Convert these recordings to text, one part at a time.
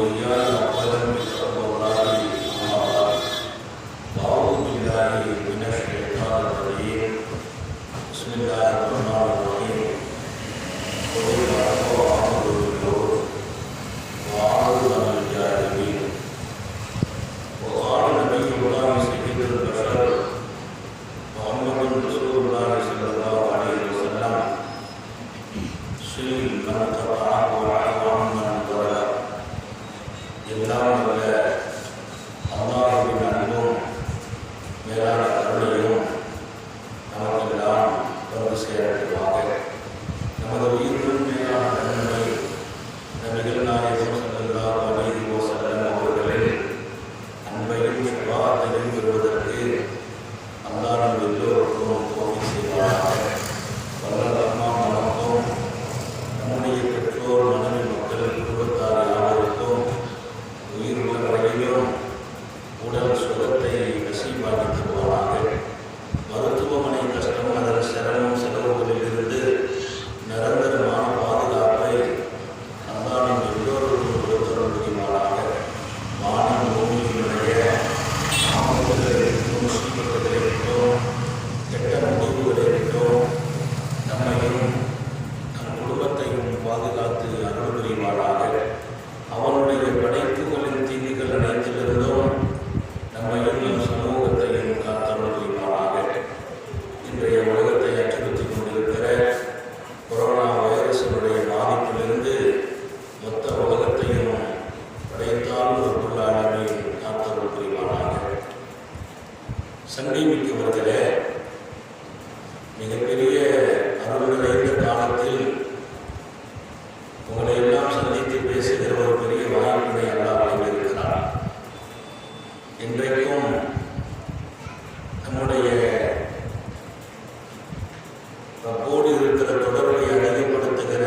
وإياي أولا بتقوى الله أما بعد فأعوذ بالله من الشيطان الرجيم بسم الله الرحمن الرحيم قل أعوذ بالنور وأعوذ عن الجاهلين وقال نبي الله سيد البشر محمد رسول الله صلى الله عليه وسلم شيء من قطعه وعن من ضل எல்லாம் வல்ல அல்லாஹ்வின் அன்பும் மேலான கருணையும் நமக்கெல்லாம் வந்து சேரட்டுமாக. நமது உயிரிலும் மேலான நன்மை நபிகள் நாயகம் ஸல்லல்லாஹு அலைஹி வஸல்லம் அவர்களின் அன்பையும் ஷஃபாஅத்தையும் பெறுவதற்கு அல்லாஹ் நம் எல்லோருக்கும் தௌஃபீக் செய்வானாக. வல்ல ரஹ்மான் நமக்கும் நம்முடைய பெற்றோர் மனைவி மக்கள் குடும்பத்தார் யாவருக்கும் உயிருள்ள வரையிலும் உடல் சுகத்தை நசீபாக்கி தருவானாக. மருத்துவமனை கஷ்டம் அதன் சிரமம் செலவுகளிலிருந்து நிரந்தரமான பாதுகாப்பை அல்லாஹ் நம் எல்லோருக்கும் கொடுத்தருள் புரிவானாக. வானம் பூமியினுடைய ஆபத்துகளிலிருந்தும் முசீபத்துகளிலிருந்தும் கெட்ட முடிவுகளிலிருந்தும் நம்மையும் நம் குடும்பத்தையும் பாதுகாத்து அருள் புரிவானாக. அவனுடைய படைப்புகளின் தீங்குகள் அனைத்திலிருந்தும் நம்மையும் நம் சமூகத்தையும் காத்தருள் புரிவானாக. இன்றைய உலகத்தை அச்சுறுத்திக் கொண்டிருக்கிற கொரோனா வைரஸினுடைய பாதிப்பிலிருந்து மொத்த உலகத்தையும் படைத்தால் ரப்புல் ஆலமீன் காத்தருள் புரிவானாக. சங்கீமிக்கவர்களே, மிகப்பெரிய அருள் நிறைந்த காலத்தில் உங்களை எல்லாம் சந்தித்து பேசுகிற ஒரு பெரிய வாய்ப்பினை அல்லாஹ் வழங்கியிருக்கிறார். இன்றைக்கும் நம்முடைய ரப்போடு இருக்கிற தொடர்பை அதிகப்படுத்துகிற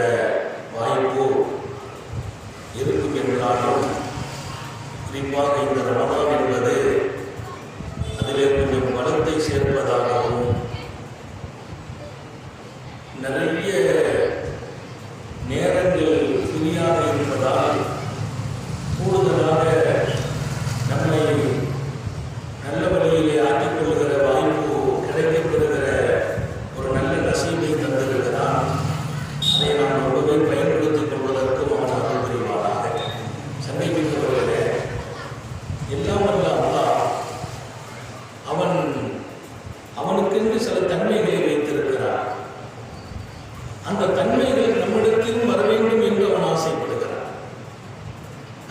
வாய்ப்பு இருக்கும் என்றாலும் குறிப்பாக இந்த ரமலான் என்பது அதிலே கொஞ்சம் பலத்தை சேர்ப்பதாகவும் நிறைய நேரங்கள் ஃப்ரீயாக இருப்பதால் கூடுதலாக நம்மை நல்ல வழியிலே ஆக்கிக் கொள்கிற வாய்ப்பு கிடைக்கப்பெறுகிற ஒரு நல்ல நசீபை தந்திருக்கிறான். அதை நாம் ரொம்பவே பயன்படுத்திக் கொள்வதற்கும் அவன் அருள் புரிவானாக. சந்திப்பிக்கிறவர்களே, எல்லாம் வல்ல அல்லாஹ் அவனுக்கென்று சில தன்மைகளை வைத்திருக்கிறான். அந்த தன்மைகள் நம்மிடத்திலும் வர வேண்டும் என்று அவன் ஆசைப்படுகிறான்.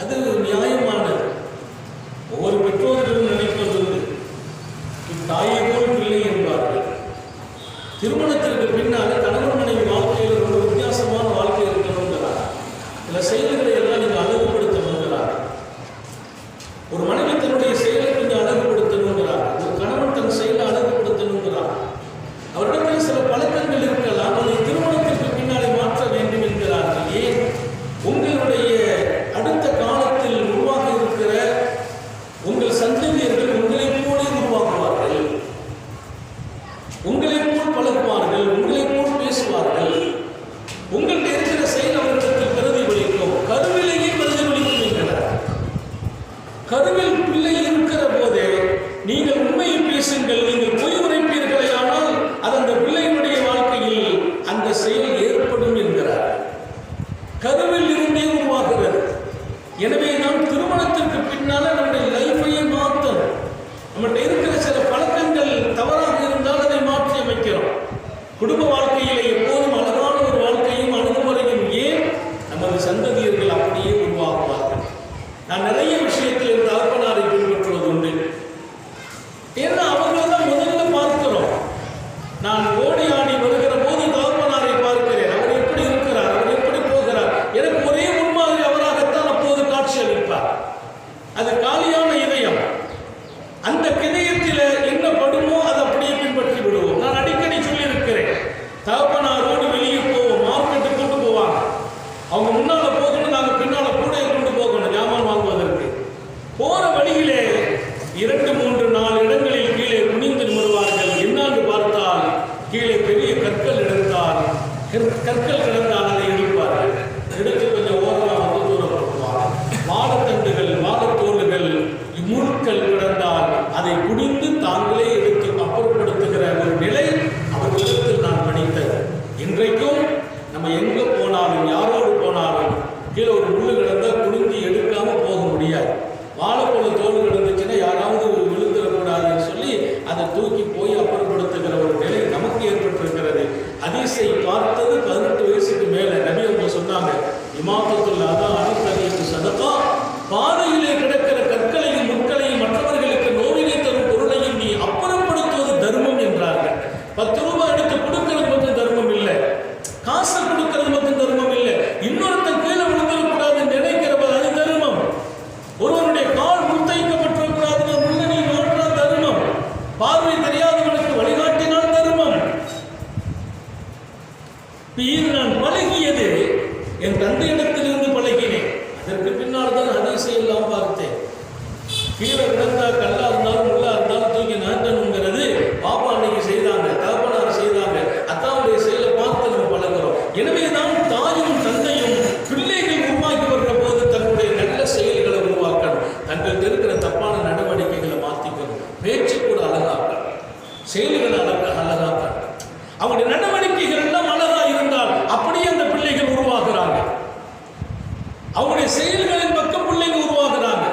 அது நியாயமானது. ஒவ்வொரு பெற்றோர்களும் நினைப்பதுண்டு, தாயை போல் பிள்ளை என்பார்கள். திருமணத்திற்கு பின்னால் கணவன் மனைவி வாழ்க்கையில் ரொம்ப வித்தியாசமான வாழ்க்கை இருக்கணுங்கிறார். சில செயல்களை எல்லாம் நீங்கள் அழகுபடுத்தணுங்கிறார். ஒரு மனைவி தன்னுடைய செயலை கொஞ்சம் அழகுபடுத்தணுங்கிறார். ஒரு கணவன் தன் செயலை அழகுபடுத்தணுங்கிறார். அவரிடத்தில் சில பழக்கங்கள் இருக்கலாம், அதை திருமணத்திற்கு பின்னாலே மாற்ற வேண்டும் என்கிறார்கள். ஏன்? உங்களுடைய அடுத்த காலத்தில் உருவாக இருக்கிற உங்கள் சந்ததியர்கள் உங்களைப் போலே உருவாக்குவார்கள், உங்களைப் போல் பழகுவார்கள், உங்களைப் போல் பேசுவார்கள். உங்கள்கிட்ட இருக்கிற செயல் அவர்களிடத்தில் பிரதிபலிக்கும், கருவிலேயே பிரதிபலிக்கும் என்கிறார். கருவில் பிள்ளை இருக்கிற போதே நீங்கள் உண்மையை பேசுங்கள், நீங்கள் பொய் உரைப்பீர்களே ஆனால் அது அந்த பிள்ளையினுடைய வாழ்க்கையில் அந்த செயல் ஏற்படும் என்கிறார். கருவில் இருந்தே உருவாகிறது. எனவே நாம் திருமணத்திற்கு பின்னால நம்முடைய லைஃபையே மாற்றணும். நம்மகிட்ட இருக்கிற சில பழக்கங்கள் தவறாக இருந்தால் அதை மாற்றி அமைக்கிறோம். குடும்ப வாழ்க்கையில எப்போதும் அழகான ஒரு வாழ்க்கையும் அணுகுமுறையும் ஏன் நமது சந்ததியர்கள் அப்படியே உருவாக்குவார்கள். நான் நிறைய விஷயத்தில் இந்த அர்ப்பணாரை பின்பற்றுவது உண்டு. ஏன்னா அவர்கள் தான் முதல்ல பார்க்கிறோம். நான் ஓடி ஆடி வருகிற போது தகப்பனாரை பார்க்கிறேன். அவர் எப்படி இருக்கிறார், அவர் எப்படி போகிறார், எனக்கு ஒரே முன்மாதிரி அவராகத்தான் அப்போது காட்சி அளிப்பார். அது காலியான இதயம். அந்த இதயத்தில் என்ன படுமோ அதை அப்படியே பின்பற்றி விடுவோம். நான் அடிக்கடி சொல்லியிருக்கிறேன், தகப்பனாரோடு வெளியே போவோம், மார்க்கெட்டுக்கு கொண்டு போவாங்க. அவங்க முன்னால போகணும், நாங்கள் பின்னால கூட கொண்டு போகணும் ஜாமான் வாங்குவதற்கு. போற வழியிலே 2, 3, 4 இடங்களில் கீழே குனிந்து நிமிடுவார்கள். என்னான்னு பார்த்தால் கீழே பெரிய கற்கள் எடுத்தால் கற்கள் கிடந்தால் அதை எடுப்பார்கள். எடுத்து கொஞ்சம் ஓரமாக வந்து தூரப்படுத்துவார்கள். மாடு திசையெல்லாம் பார்த்தேன். கீழே கிடந்தா கல்லா இருந்தாலும் முள்ளா இருந்தாலும் தூக்கி நாட்டணுங்கிறது பாப்பா அன்னைக்கு செய்தாங்க, தகப்பனார் செய்தாங்க. அத்தாவுடைய செயலை பார்த்து நம்ம பழகிறோம். எனவேதான் தாயும் தந்தையும் பிள்ளைகள் உருவாக்கி வர்ற போது தன்னுடைய நல்ல செயல்களை உருவாக்கணும். தங்களுக்கு இருக்கிற தப்பான நடவடிக்கைகளை மாற்றிக்கணும். பேச்சு கூட அழகாக்கணும், செயல்களை அழகாக்கணும். அவங்களுடைய நடவடிக்கைகள் எல்லாம் அழகா இருந்தால் அப்படியே அந்த பிள்ளைகள் உருவாக்குறாங்க. அவங்களுடைய செயல்களின் பக்கம் பிள்ளைங்க உருவாக்குறாங்க.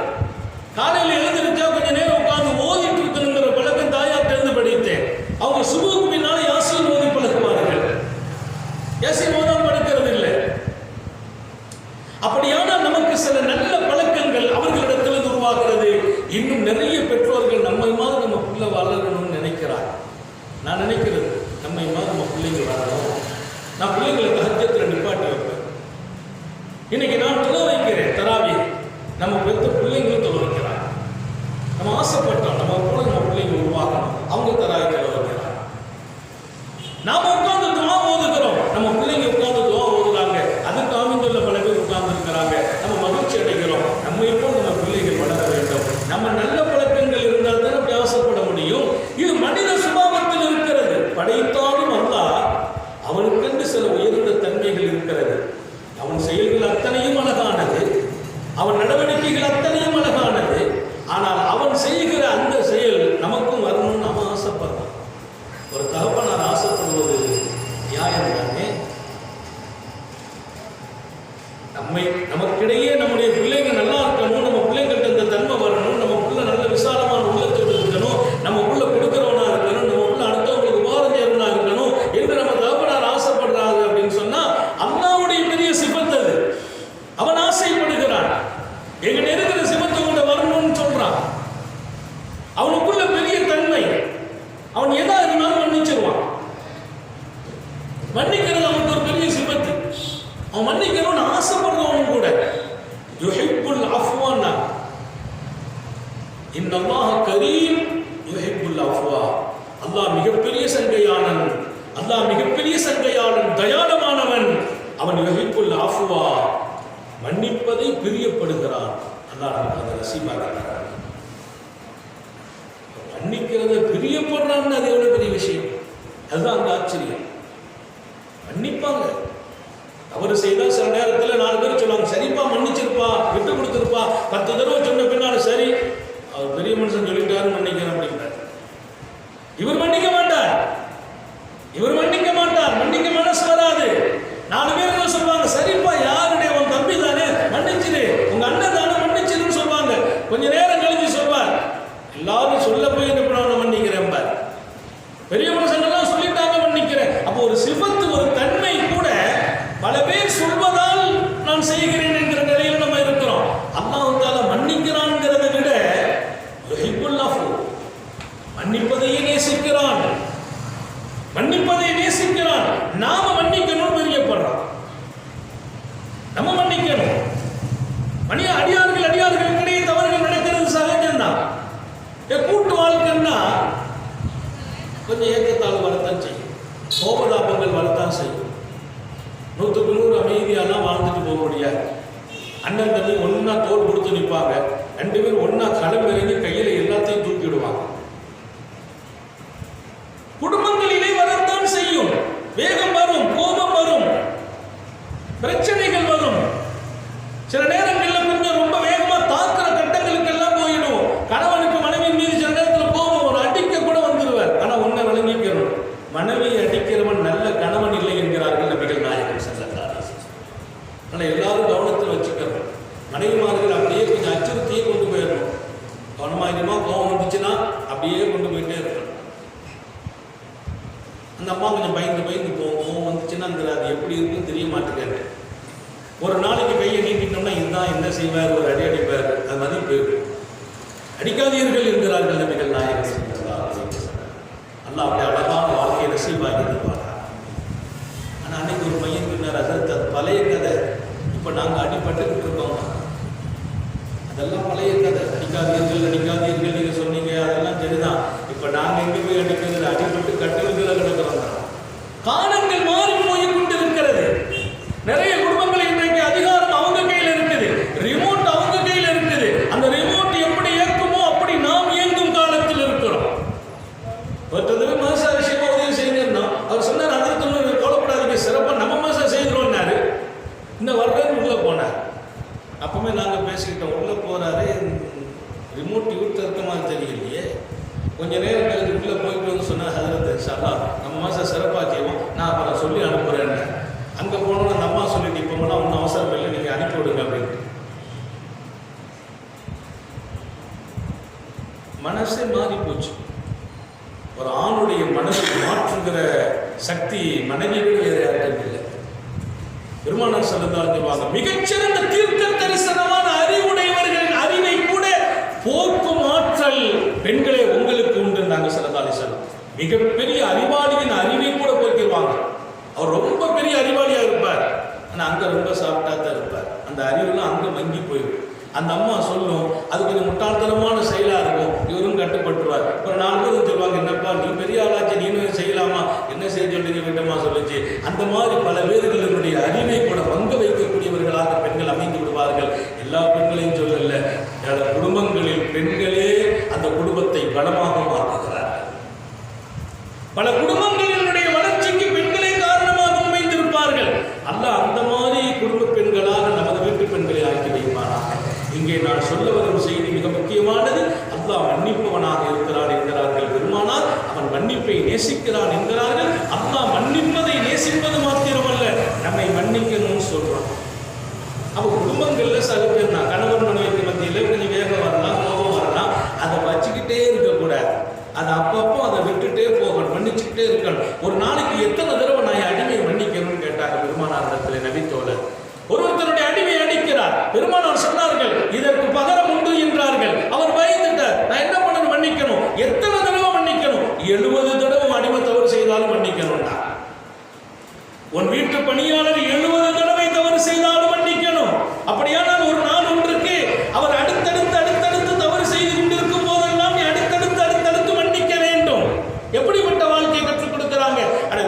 காலையில் எழுந்திருச்சா கொஞ்ச நேரம் உட்கார்ந்து ஓதிட்டு இருக்கணுங்கிற பழக்கம் தாயார் தெரிந்து படித்தேன். அவங்க சுபுக்கு பின்னால யாசின் ஓதி பழகுவார்கள். யாசின் ஓதாம படுக்கிறது இல்லை. அப்படியானால் நமக்கு சில நல்ல பழக்கங்கள் அவர்களிடத்தில் உருவாகிறது. இன்னும் நிறைய பெற்றோர்கள் நம்மை மாதிரி நம்ம பிள்ளை வளரணும்னு நினைக்கிறார். நான் நினைக்கிறது நம்மை மாதிரி நம்ம பிள்ளைங்க வரணும். நான் பிள்ளைங்களுக்கு ஹஜ்ஜத்தில் நிப்பாட்டி வைப்பேன். இன்னைக்கு நான் தொலை வைக்கிறேன் தராவி. நம்ம பெற்ற பிள்ளைங்களும் தொலை வைக்கிறாங்க. நம்ம ஆசைப்பட்டோம் நம்ம போல நம்ம பிள்ளைங்க உருவாக்கணும். அவங்க தராவி தொலை வைக்கிறாங்க. நாம உட்கார்ந்து துவா ஓதுகிறோம். நம்ம பிள்ளைங்க உட்கார்ந்து துவா ஓதுறாங்க. அதுக்கு ஆமிந்துள்ள பல பேர் உட்கார்ந்து இருக்கிறாங்க. நம்ம மகிழ்ச்சி அடைகிறோம். நம்ம இப்போ நம்ம பிள்ளைகள் வளர வேண்டும். நம்ம நல்ல பழக்கங்கள் இருந்தால் தான் அப்படி ஆசைப்பட முடியும். இது மனித சுபாவத்தில் இருக்கிறது. படைத்தாலும் அல்லாஹ் அவனுக்கென்று சில உயர்ந்த தன்மைகள் இருக்கிறது. அவன் செயல்கள் அத்தனையும் அழகானது, அவன் நடவடிக்கைகள் அத்தனையும் அழகானது. ஆனால் அவன் செய்கிற அந்த செயல் நமக்கும் வரணும்னு அவன் ஆசைப்படுறான். ஒரு தகப்பனார் ஆசைப்படுவது நியாயம் தானே? நமக்கிடையே நம்முடைய பிள்ளைங்க நல்லா இருக்கணும், நம்ம பிள்ளைங்கள்ட்ட இந்த தன்மை வரணும், நம்ம பிள்ளை நல்ல விசாலமான உள்ளத்தோடு இருக்கணும், நம்ம பிள்ளை கொடுக்கிறவனா இருக்கணும், நம்ம பிள்ளை அடுத்தவங்களுக்கு உபகாரம் செய்யறவனா இருக்கணும் என்று நம்ம தகப்பனார் ஆசைப்படுறாங்க அப்படின்னு சொன்னா அல்லாஹ்வுடைய பெரிய சிபத்து அது. அவன் ஆசைப்படுகிறான். எங்க இருக்கிற சிபத்து கூட வரணும்னு சொல்றான். அவனுக்குள்ள பெரிய தன்மை. அவன் எதா இருந்தாலும் மன்னிச்சிருவான். மன்னிக்கிறது அவனுக்கு ஒரு பெரிய சிபத்து. அவன் மன்னிக்கணும்னு ஆசைப்படுறவனும் கூட. யுஹிப்புல் அஃப்வானா இன்னல்லாஹ கரீம் யுஹிப்புல் அஃப்வா. அல்லாஹ் மிகப்பெரிய சங்கையாளன். அல்லாஹ் மிகப்பெரிய சங்கையாளன், தயாளமானவன். அவன் யுஹிப்புல் அஃப்வா, மன்னிப்பதை பிரியப்படுகிறான். அல்லாஹ் நமக்கு அதை நசீபாக்குகிறான். மன்னிக்கிறத பிரியப்படுறான்னு அது எவ்வளவு பெரிய விஷயம். அதுதான் அந்த ஆச்சரியம். மன்னிப்பாங்க. தவறு செய்தா சில நேரத்தில் 4 பேர் சொல்லுவாங்க, சரிப்பா மன்னிச்சிருப்பா, விட்டு கொடுத்துருப்பா. 10 தடவை சொன்ன பின்னால சரி அவர் பெரிய மனுஷன் சொல்லிட்டாரு மன்னிக்கிறேன் அப்படின்றார். இவர் மன்னிக்க மாட்டார். இவர் மன்னிக்க மாட்டார். மன்னிக்க மனசு வராது. 4 பேர் என்ன சொல்லுவாங்க, சரிப்பா யாருடைய உன் தம்பி தானே மன்னிச்சிரு, உங்க அண்ணன் தானே மன்னிச்சிருன்னு சொல்லுவாங்க. கொஞ்ச நேரம் கழிஞ்சு சொல்வார், எல்லாரும் சொல்ல போய் என்ன பண்ண மன்னிக்கிறேன். பெரிய மனுஷங்கள்லாம் சொல்லிட்டாங்க மன்னிக்கிறேன். அப்போ ஒரு சிபத்து, ஒரு தன்மை கூட பல பேர் சொல்வதால் நான் செய்கிறேன் என்கிற நிலையில் நம்ம இருக்கிறோம். அல்லாஹ் தஆலா மன்னிக்கிறான்ங்கிறதை விட யுஹிப்புல் அஃப்வ, மன்னிப்பதையே நேசிக்கிறான். மன்னிப்பதை நேசிக்கிறான். நாம மன்னிக்கணும்னு பிரியப்படுறோம். நம்ம மன்னிக்கணும். அடியார்களுக்கிடையே தவறுகள் நடக்கிறது சகஜம்தான். கூட்டு வாழ்க்கைன்னா கொஞ்சம் ஏற்றத்தாழ்வு வரத்தான் செய்யும், கோபதாபங்கள் வரத்தான் செய்யும். 100க்கு 100 அமைதியெல்லாம் வாழ்ந்துட்டு போக முடியாது. அண்ணன் தம்பி ஒன்னா தோல் கொடுத்து நிற்பாங்க. 2 பேர் ஒன்னா களமிறங்கி கையில எல்லாத்தையும் தூக்கி விடுவாங்க. குடும்பங்களிலே வரத்தான் செய்யும். வேகம் வரும், கோபம் வரும், பிரச்சனைகள் வரும். சில நேரங்களில் கொஞ்சம் ரொம்ப வேகமா தாக்குற கட்டங்களுக்கு எல்லாம் போயிடும். கணவனுக்கு மனைவி மீது சில நேரத்தில் கோபம் ஒரு அடிக்க கூட வந்துடுவார். ஆனா ஒன்ன விளங்கிக்கணும், மனைவியை அடிக்கிறவன் நல்ல கணவன் இல்லை என்கிறார்கள் நபிகள் நாயகம் ஸல்லல்லாஹு அலைஹி வஸல்லம். ஆனால் எல்லாரும் கவனத்தில் வச்சுக்கணும். மனைவிமார்கள் அப்படியே கொஞ்சம் அச்சுறுத்தியே கொண்டு போயிடணும். கவனமாயிரமா கோபம் வந்துச்சுன்னா அப்படியே கொண்டு போயிட்டே இருக்கணும். அந்த அம்மா கொஞ்சம் பயந்து கோபம் வந்துச்சுன்னா அது எப்படி இருக்குன்னு தெரிய மாட்டேங்காது. ஒரு நாளைக்கு கையை நீட்டிட்டோம்னா இதுதான் என்ன செய்வார், ஒரு அடி அடிப்பார். அது மாதிரி போயிடும். அடிக்காதீர்கள் என்கிறார்கள் நபிகள் நாயகம் ஸல்லல்லாஹு அலைஹி வஸல்லம். அல்லாஹ் அப்படி அழகான வாழ்க்கையை நசீபாக்கி தருவார். ஆனால் அன்னைக்கு ஒரு பையன் சொன்னார், அது பழைய கதை. இப்போ நாங்கள் அடிபட்டுக்கிட்டு இருக்கோம். அதெல்லாம் பழைய கதை. அடிக்காதீர்கள் நீங்கள் சொன்னீங்க, அதெல்லாம் சரிதான். இப்போ நாங்கள் எங்கே போய் அடிக்கிறது, அடிபட்டு கட்டுவதில் கிடக்கிறோம். காலங்கள் மாறி போய் கொண்டிருக்கிறது. நிறைய குடும்பங்கள் இன்றைக்கு அதிகாரம் அவங்க கையில் இருக்குது, ரிமோட் அவங்க கையில் இருக்குது. பேசிக்கிட்டோம். உள்ளே போகிறாரு, ரிமோட் யூத் இருக்க மாதிரி தெரியலையே. கொஞ்சம் நேரம் கழிச்சு உள்ளே போயிட்டு வந்து சொன்னால், ஹதரத் சல்லா நம்ம மாதம் சிறப்பாக செய்வோம், நான் அப்புறம் சொல்லி அனுப்புகிறேன்னு. அங்கே போனோன்னு அந்த அம்மா சொல்லிட்டு, இப்போ போனால் ஒன்றும் அவசரம் இல்லை, நீங்கள் அனுப்பி விடுங்க அப்படின்ட்டு. மனசே மாறி போச்சு. ஒரு ஆணுடைய மனசை மாற்றுகிற சக்தி மனைவியை வேறு யாருக்கும் இல்லை. பெருமானார் ஸல்லல்லாஹு அலைஹி வஸல்லம் மிகச்சிறந்த தீர்க்க தரிசனமான அறிவுடையவர்களின் அறிவை கூட போக்கும் ஆற்றல் பெண்களே உங்களுக்கு உண்டு. நாங்கள் ஸல்லல்லாஹு அலைஹி வஸல்லம் மிகப்பெரிய அறிவாளியின் அறிவை கூட போக்கிடுவாங்க. அவர் ரொம்ப பெரிய அறிவாளியாக இருப்பார், ஆனால் அங்கே ரொம்ப சாப்பிட்டா தான் இருப்பார். அந்த அறிவுலாம் அங்கே மங்கி போயிடும். அந்த அம்மா சொல்லும், அது கொஞ்சம் முட்டாள்தனமான செயலாக இருக்கும், இவரும் கட்டுப்பட்டுருவார். ஒரு 4 பேர் சொல்லுவாங்க, என்னப்பா நீ பெரிய ஆளாச்சு, நீனும் செய்யலாமா, என்ன செய்ய சொல்றீங்க விட்டமா சொல்லிச்சு. அந்த மாதிரி பல பேர்களுடைய அறிவை கூட வங்க வைக்கக்கூடியவர்களாக பெண்கள் அமைந்து விடுவார்கள். எல்லா பெண்களையும் சொல்லல, குடும்பங்களில் பெண்களே அந்த குடும்பத்தை பலமாக மாற்றுகிறார்கள். பல குடும்பங்களினுடைய வளர்ச்சிக்கு பெண்களே காரணமாக அமைந்திருப்பார்கள். அல்லாஹ் அந்த மாதிரி குடும்ப பெண்களாக நமது வீட்டு பெண்களை ஆக்கி வைப்பாராக. இங்கே நான் சொல்ல வரும் செய்தி மிக முக்கியமானது. அல்லாஹ் மன்னிப்பவனாக இருக்கிறான் என்கிறார்கள் பெருமானார். அவன் மன்னிப்பை நேசிக்கிறான் என்கிறார்கள். அல்லாஹ் மன்னிப்பதை நேசிப்பது மாத்திரமல்ல, நம்மை மன்னிக்கணும்னு சொல்றான். அப்போ குடும்பங்கள்ல சில பேர் நான் கணவன் மனைவிக்கு மத்தியில் கொஞ்சம் வேகம் வரலாம், கோபம் வரலாம், அதை வச்சுக்கிட்டே இருக்கக்கூடாது. அதை அப்பப்போ அதை விட்டுட்டே போகணும், மன்னிச்சுக்கிட்டே இருக்கணும். ஒரு நாளைக்கு எத்தனை தடவை நான் அடிமையை மன்னிக்கணும்னு கேட்டாங்க பெருமானார் இடத்துல நபித்தோழர். ஒருத்தருடைய அடிமையை அடிக்கிறார். பெருமானார் சொன்னார்கள், இதற்கு பகரம் உண்டு என்றார்கள். அவர் பயந்துட்டார், நான் என்ன பண்ணணும், மன்னிக்கணும். எத்தனை தடவை மன்னிக்கணும்? 70 தடவை அடிமை தவறு செய்தாலும் மன்னிக்கணும்டா. உன் வீட்டு பணியாளர் 70 தடவை தவறு செய்தாலும் மன்னிக்கணும். அப்படியானால் ஒரு நாள் ஒன்றுக்கு அவர் அடுத்தடுத்து தவறு செய்து கொண்டிருக்கும் போதெல்லாம் நீ அடுத்தடுத்து மன்னிக்க வேண்டும். எப்படிப்பட்ட வாழ்க்கையை கற்றுக் கொடுக்கிறாங்க.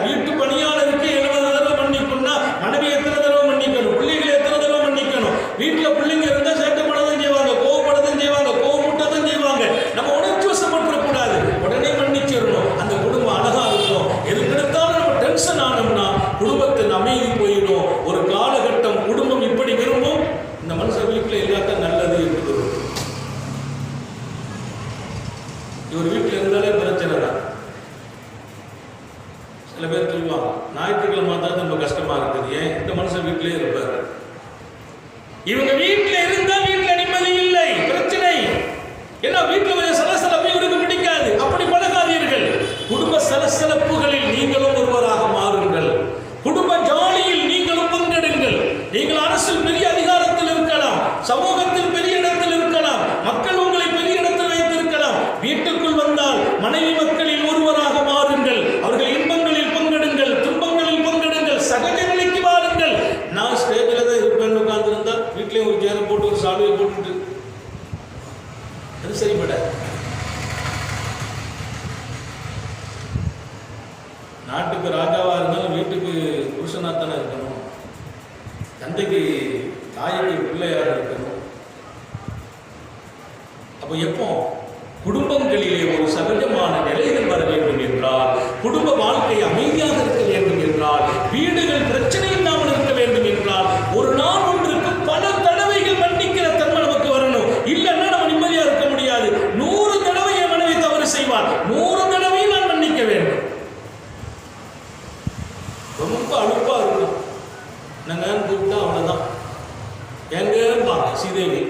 வீட்டு பணியாளருக்கு 70 தடவை மன்னிக்கணும்னா மனைவி எத்தனை தடவை மன்னிக்கணும், பிள்ளைகளை எத்தனை தடவை மன்னிக்கணும். வீட்டில் பிள்ளைங்க இருந்தால் சேட்டை பண்ணதான் செய்வாங்க, கோவப்படதான் செய்வாங்க, கோவப்பட்டதான் செய்வாங்க. நம்ம உணர்ச்சி வசப்பட்டுறக்கூடாது, உடனே மன்னிச்சிடணும். அந்த குடும்பம் அழகா இருக்கும். எதுக்கெடுத்தாலும் நம்ம டென்ஷன் ஆனோம்னா குடும்பத்தின் அமைதி போயிடும். ஒரு காலகட்டம் குடும்பம் இப்படி விரும்பும், இந்த மனுஷன் வீட்டில் எல்லாத்தையும் நல்லது என்று இவர் வீட்டில் இருந்தாலே பிரச்சனை தான். சில பேர் சொல்லுவாங்க, ஞாயிற்றுக்கிழமை தான் ரொம்ப கஷ்டமா இருக்குது, ஏன் இந்த மனுஷன் வீட்டிலே இருப்பார். இவங்க வீட்டில் இருந்தா வீட்டில் நிம்மதி இல்லை, பிரச்சனை. ஏன்னா வீட்டில் கொஞ்சம் சலசலப்பு இவருக்கு பிடிக்காது. அப்படி பழகாதீர்கள். குடும்ப சலசலப்புகளில் நீங்களும் ஒருவராக மாறுங்கள். குடும்ப ஜாலியில் நீங்களும் பங்கெடுங்கள். நீங்கள் அரசில் பெரிய அதிகாரத்தில் இருக்கலாம், சமூகத்தில் பெரிய இடத்தில் இருக்கலாம், மக்கள் உங்களை பெரிய இடத்தில் வைத்திருக்கலாம். வீட்டுக்குள் வந்தால் மனைவி மக்களில் ஒருவராக மாறுங்கள். அவர்கள் இன்பங்களில் பங்கெடுங்கள், துன்பங்களில் பங்கெடுங்கள், சகஜ நிலைக்கு வாருங்கள். நான் ஸ்டேஜில் தான் இருப்பேன் உட்கார்ந்துருந்தா வீட்டிலே ஒரு சேரை போட்டு ஒரு சாலுவை போட்டுட்டு அது சரிப்படாது. நாட்டுக்கு ராஜாவா இருந்தாலும் வீட்டுக்கு புருஷனாத்தானே இருக்கணும், தந்தைக்கு தாய்க்கு பிள்ளையாக இருக்கணும். அப்போ எப்போ குடும்பங்களிலே ஒரு சகஜமான நிலைகள் வர வேண்டும் என்றால், குடும்ப வாழ்க்கை அமைதியாக இருக்க வேண்டும் என்றால், வீடுகள் பிரச்சனை இல்லாமல் இருக்க வேண்டும் என்றால், ஒரு நாள் ஒன்றுக்கு பல தடவைகள் மன்னிக்கிற தன்மை நமக்கு வரணும். இல்லைன்னா நம்ம நிம்மதியா இருக்க முடியாது. 100 தடவை என் மனைவி தவறு செய்வார், 100 தடவை நான் மன்னிக்க வேண்டும். ரொம்ப அழுப்பா இருக்கும். நாங்கள் கூப்பிட்டா அவ்வளோதான் எங்கேருப்பாங்க சீதேவி.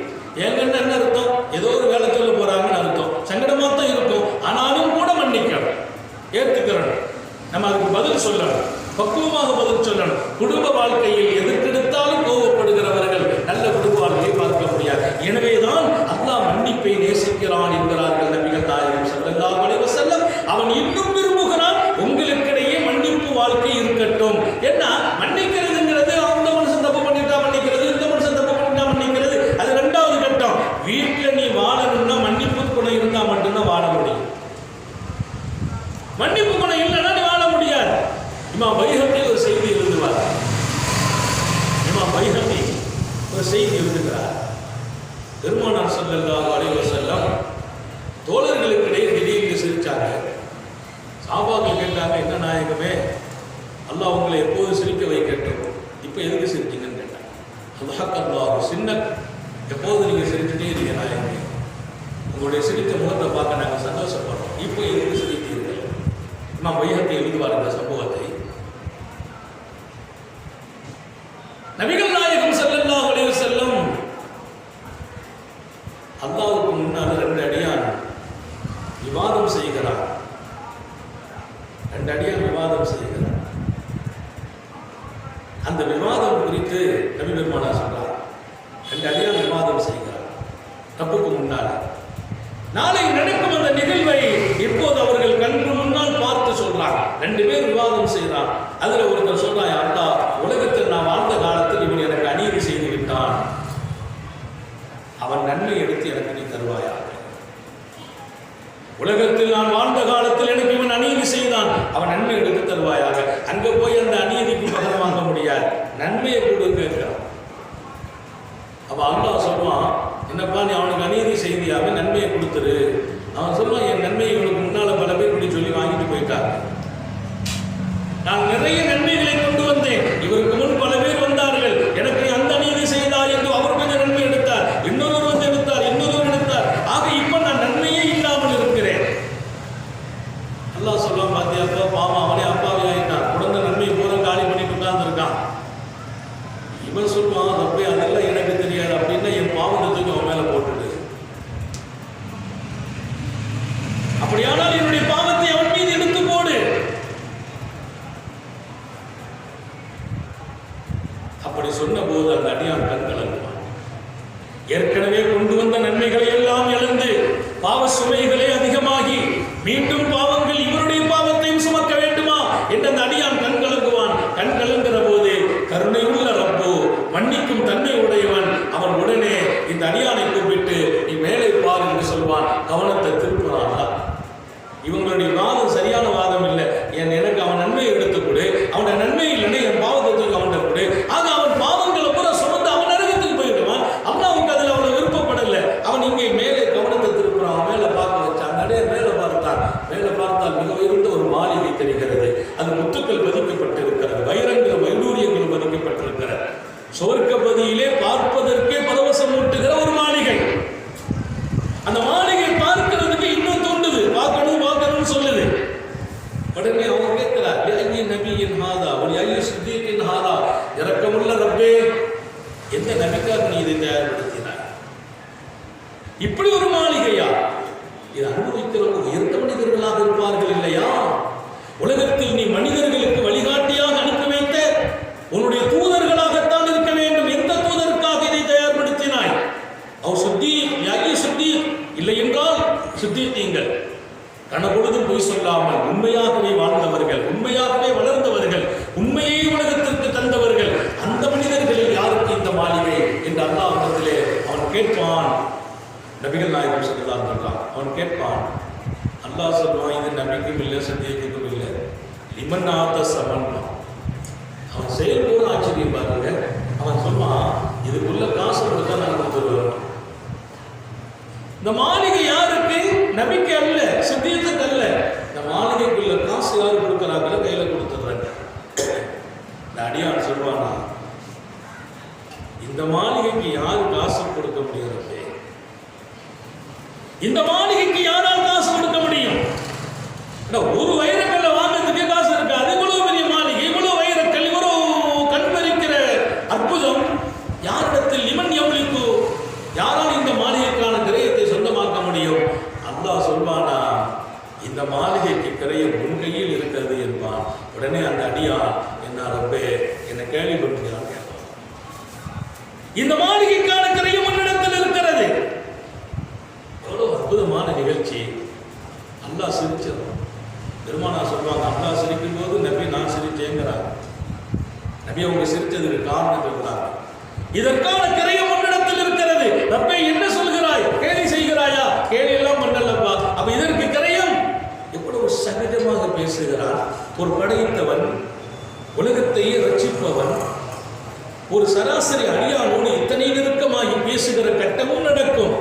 எங்கன்னா என்ன அர்த்தம்? ஏதோ ஒரு வேலை சொல்ல போறாங்கன்னு அர்த்தம். சங்கடமாக தான் இருக்கும், ஆனாலும் கூட மன்னிக்கணும், ஏற்றுக்கிறணும். நம்ம அதுக்கு பதில் சொல்லணும், பக்குவமாக பதில் சொல்லணும். குடும்ப வாழ்க்கையில் எதற்கெடுத்தாலும் கோபப்படுகிறவர்கள் நல்ல குடும்ப வாழ்க்கையை பார்க்க முடியாது. எனவேதான் அல்லாஹ் மன்னிப்பை நேசிக்கிறான் என்கிறார்கள் நபிகள் நாயகம் ஸல்லல்லாஹு அலைஹி வஸல்லம். அவன் இன்னும் விரும்புகிறான் உங்களுக்கிடையே மன்னிப்பு வாழ்க்கை இருக்கட்டும். ஏன்னா மன்னிக்கிறதுங்கிறது அந்த மனுஷன் தப்பு பண்ணிட்டா மன்னிக்கிறது, இந்த மனுஷன் தப்பு பண்ணிட்டா மன்னிக்கிறது, அது 2வது கட்டம். வீட்டில் நீ வாழணும்னா மன்னிப்பு குணம் இருந்தா மட்டும்தான் வாழ முடியும். மன்னிப்பு குணம் இல்லைன்னா நீ வாழ முடியாது. இமாம் பைஹகி ஒரு செய்தி எழுதுவார். இமாம் பைஹகி ஒரு செய்தி எழுதுகிறார். பெருமானார் ஸல்லல்லாஹு அலைஹி வஸல்லம் தோழர்களுக்கிடையே திடீர்னு சிரிச்சாங்க. சஹாபாக்கள் கேட்டாங்க, என்ன நாயகமே, அல்லாஹ் உங்களை எப்போது சிரிக்க வைக்கட்டும், இப்போ எதுக்கு சிரிச்சிங்கன்னு கேட்டாங்க. அல்லாஹ் சின்ன எப்போது நீங்கள் சிரிச்சுட்டே இருக்கீங்க நாயகமே, உங்களுடைய சிரித்த முகத்தை பார்க்க நாங்கள் சந்தோஷப்படுறோம். இப்போ எதுக்கு சிரித்தீர்கள்? இமாம் பைஹக்கி எழுதுவார் இந்த சம்பவத்தை. நபிகள் நாயகம் ஸல்லல்லாஹு அலைஹி வஸல்லம் அல்லாஹ்வுக்கு முன்னால் 2 அடியான் விவாதம் செய்கிறார். 2 அடியான் விவாதம் செய்கிறார். அந்த விவாதம் குறித்து நபி பெருமானார் சொல்றார், 2 அடியான் விவாதம் செய்கிறார் ரப்புக்கு முன்னால். நாளை நடக்கும் அந்த நிகழ்வை இப்போது அவர்கள் கண்கு முன்னால் பார்த்து சொல்றாங்க. 2 பேர் விவாதம் செய்கிறார். அதுல ஒருத்தர் சொல்றான், அல்லாஹ், உலகத்தில் நான் வாழ்ந்த காலத்தில் இவன் எனக்கு அநீதி செய்து விட்டான், அவன் நன்மை எடுத்து எனக்கு நீ தருவாயா? உலகத்தில் நான் வாழ்ந்த காலத்தில் எனக்கு இவன் அநீதி செய்தான், அவன் நன்மை எடுத்து தருவாயாக. அங்க போய் அந்த அநீதிக்கு பகரம் வாங்க முடியாது, நன்மையை கொடுங்க. அவ அல்லாஹ் சொல்லுவான், என்னப்பா நீ அவனுக்கு அநீதி செய்தியாவே நன்மையை கொடுத்துரு. அவன் சொல்லுவான், என் நன்மை இவனுக்கு முன்னால பல பேர் இப்படி சொல்லி வாங்கிட்டு போயிட்டாங்க, நான் நிறைய நன்மைகளை கொண்டு வந்தேன், இவருக்கு முன் பல பேர் வந்தார்கள், எனக்கு அந்த அநீதி செய்தார் என்று அவர் கொஞ்சம் நன்மை எடுத்தார், இன்னொருவர் வந்து எடுத்தார், இன்னொருவர் எடுத்தார், ஆக இப்ப நான் நன்மையே இல்லாமல் இருக்கிறேன். அல்லாஹ் சொல்லுவான், பாத்தியாப்பா பாவம், அவனே அப்பாவி ஆயிட்டான், குழந்தை நன்மை பூரா காலி பண்ணிட்டு உட்கார்ந்து இருக்கான். இவன் சொல்லுவான், ரப்பே அதெல்லாம் எனக்கு தெரியாது, அப்படின்னா என் பாவத்தை தூக்கி அவன் மேல போட்டுடு, அப்படியானால் என்னுடைய பாவத்தை அவன் மீது எடுத்து போடு. அப்படி சொன்ன போது அந்த அடியான் கண் கலங்குவான். ஏற்கனவே கொண்டு வந்த நன்மைகளை எல்லாம் இழந்து பாவ சுமைகளே அதிகமாகி மீண்டும் பாவங்கள் இவருடைய பாவத்தையும் சுமக்க வேண்டுமா என்று அந்த அடியான் கண் கலங்குவான். கண் கலங்குற போது கருணை உள்ள ரப்பு, மன்னிக்கும் தன்மை உடையவன், அவன் உடனே இந்த அடியானை கூப்பிட்டு நீ மேலே பார் என்று சொல்வான். கவனத்தை திருப்புறான். இவங்களுடைய வாதம் சரியான வாதம் இல்லை, எனக்கு அவன் நன்மையை எடுத்து கொடு, அவன நன்மை இல்லைன்னு என் பாவத்துக்கு அவன்கிட்ட கொடு. ஆக அவன் பாவங்களை பூரா சுமந்து அவன் நரகத்துக்கு போயிடுவான். அல்லாஹ்வுக்கு அதில் அவனை விருப்பப்படலை. அவன் இங்கே மேலே கவனத்தை திருப்புறான், மேலே பார்க்க வச்சான். நிறைய மேலே பார்த்தான். மேலே பார்த்தால் மிக உயர்ந்த ஒரு மாளிகை தெரிகிறது. அது முத்துக்கள் பதிக்கப்பட்டிருக்கிறது, வைரங்கள் வைடூரியங்கள் பதிக்கப்பட்டிருக்கிறது. சொர்க்கப்பதியிலே பார்ப்பதற்கே பரவசம் ஊட்டுகிற ஒரு மாளிகை. அந்த மாளிகை பார்க்கிறதுக்கு இன்னும் தோண்டுது, பார்க்கணும் பார்க்கணும்னு சொல்லுது. உடனே அவங்க கேட்கிறார், ஐய நபியின் ஹாதா ஒரு ஐய சித்தியின் ஹாதா, இரக்கமுள்ள ரப்பே, எந்த நபிக்காக நீ இதை தயார்படுத்தினார்? இப்படி ஒரு மாளிகையா? இது அனுபவிக்கிறவங்க உயர்ந்த மனிதர்களாக இருப்பார்கள் இல்லையா? உலகத்தில் நீ மனிதர்களுக்கு வழிகாட்டியாக அனுப்பி வைத்த உன்னுடைய தூதர்களாகத்தான் இருக்க வேண்டும். எந்த தூதருக்காக இதை தயார்படுத்தினாய்? அவர் சுத்தி யாகி சுத்தி இல்லை என்றால் சுத்தித்தீங்கள். கனபொழுதும் பொய் சொல்லாமல் உண்மையாகவே வாழ்ந்தவர்கள், உண்மையாகவே வளர்ந்தவர்கள், உண்மையை உலகத்திற்கு தந்தவர்கள், அந்த மனிதர்களில் யாருக்கு இந்த மாளிகை என்று அல்லாஹ்விடத்திலே அவன் கேட்பான். நபிகள் நாயகம் ஸல்லல்லாஹு அலைஹி வஸல்லம் அவன் கேட்பான். அல்லாஹ் சொல்லுவான், இது நபிக்கும் இல்லை சத்தியத்துக்கும் இல்லை, லிமன் ஆத்த சமன்மா. அவன் செயல்போது ஆச்சரியம் பாருங்க. அவன் சொல்லுவான், இதுக்குள்ள காசு கொடுத்தா நான் கொடுத்துருவேன். இந்த மாளிகை யாருக்கு? நபிக்கு அல்ல, சித்தியத்துக்கு அல்ல. இந்த மாளிகைக்குள்ள காசு யாரு கொடுக்குறாங்களோ கையில கொடுத்துடுறாங்க. இந்த அடியான் சொல்வானா, இந்த மாளிகைக்கு யாரு காசு கொடுக்க முடியாது? இந்த மாளிகைக்கு யாரால் காசு கொடுக்க முடியும்? ஒரு வைரக்கல்ல வாங்கிறதுக்கே காசு இருக்காது. இவ்வளவு பெரிய மாளிகை, இவ்வளவு வைரக்கல், இவ்வளவு கண்பறிக்கிற அற்புதம் யாரிடத்தில்? லிமன் யம்லிகு, யாரால் இந்த மாளிகைக்கான கிரயத்தை சொந்தமாக்க முடியும்? அல்லாஹ் சொல்வானா, இந்த மாளிகைக்கு கிரயம் உன் கையில் இருக்கிறது என்பான். உடனே அந்த அடியான், என்ன ரப்பே என்னை கேள்விப்பட்டிருக்கிறான், இந்த மாளிகைக்கான கிரயம் உன்னிடத்தில் இருக்கிறது. எவ்வளவு அற்புதமான நிகழ்ச்சி. அல்லாஹ் சிரிச்சிடும். பெருமானார் சொல்லுவாங்க, அல்லாஹ் சிரிக்கும் போது நபி நான் சிரிச்சேங்கிறாங்க. நபி அவங்க சிரிச்சதுக்கு காரணம் சொல்றாங்க, இதற்கான கிரயம் உன்னிடத்தில் இருக்கிறது. ரப்பே என்ன சொல்கிறாய்? கேலி செய்கிறாயா? கேலி எல்லாம் பண்ணலப்பா. அப்ப இதற்கு கிரயம். எவ்வளவு சகஜமாக பேசுகிறார் ஒரு படைத்தவன், உலகத்தையே ரட்சிப்பவன். ஒரு சராசரி அடியானோடு இத்தனை நெருக்கமாகி பேசுகிற கட்டமும் நடக்கும்.